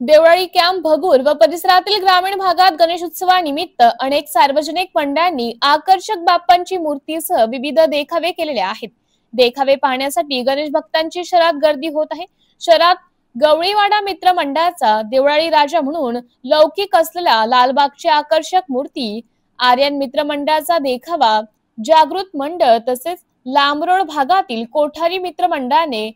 Deolali camp Bhagur व परिसरातील ग्रामीण भागात गणेशोत्सवानिमित्त अनेक सार्वजनिक मंडळांनी आकर्षक बाप्पांची मूर्तीसह विविध देखावे केलेले आहेत। देखावे पाहण्यासाठी गणेश भक्तांची शहरात गर्दी होत आहे। शहरात गवळीवाडा मित्र मंडळाचा देवळाली राजा म्हणून लौकिक असलेला लालबागची आकर्षक मूर्ती, आर्यन मित्र मंडळाचा देखावा, जागृत मंडळ तसेच लांबरोड भागातील कोठारी मित्र मंडळाने,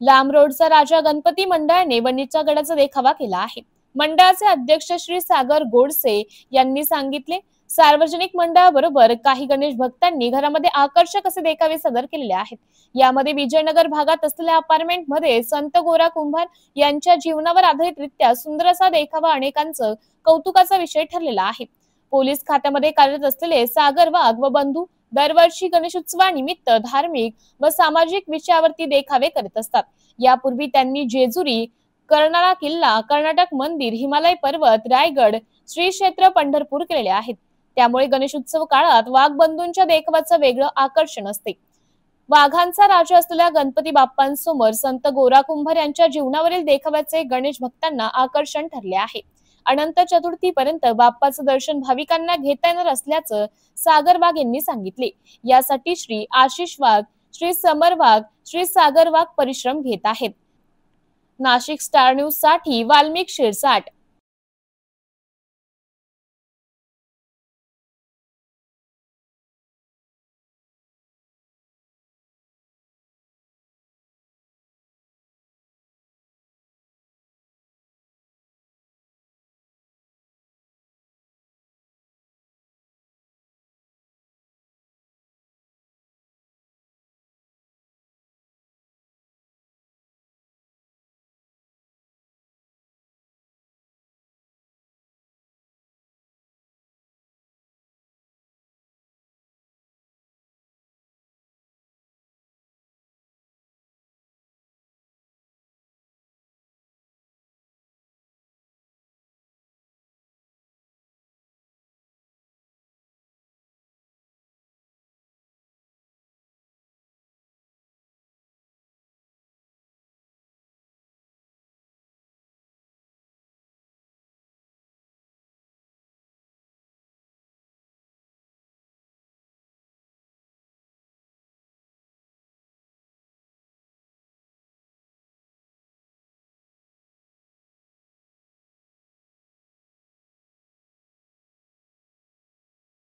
लांबरोडचा राजा गणपती मंडळाने वणीच्या गडाचा देखावा केला आहे। मंडळाचे अध्यक्ष श्री सागर गोडसे यांनी सांगितले, सार्वजनिक मंडळाबरोबर काही गणेश भक्तांनी घरामध्ये आकर्षक असे देखावे सादर केलेले आहेत। यामध्ये विजयनगर भागात असलेल्या अपार्टमेंट मध्ये संत गोरा कुंभार यांच्या जीवनावर आधारितरित्या सुंदर असा देखावा अनेकांचं कौतुकाचा विषय ठरलेला आहे। पोलीस खात्यामध्ये कार्यरत असलेले सागर वाघ व बंधू दरवर्षी गणेशोत्सवानिमित्त धार्मिक व सामाजिक विषयावरती देखावे करत असतात। यापूर्वी त्यांनी जेजुरी, कर्नाळा किल्ला, कर्नाटक मंदिर, हिमालय पर्वत, रायगड, श्री क्षेत्र पंढरपूर केलेले आहेत। त्यामुळे गणेशोत्सव काळात वाघ बंधूंच्या देखाव्याचं वेगळं आकर्षण असते। वाघांचा राजा असलेल्या गणपती बाप्पांसमोर संत गोरा कुंभार यांच्या जीवनावरील देखाव्याचे गणेश भक्तांना आकर्षण ठरले आहे। अनंत चतुर्थी पर्यंत बाप्पाचं दर्शन भाविकांना घेता येणार असल्याचं सागर वाघ यांनी सांगितले। यासाठी श्री आशिष वाघ, श्री समर वाघ, श्री सागर वाघ परिश्रम घेत आहेत। नाशिक स्टार न्यूज साठी वाल्मिक शिरसाट।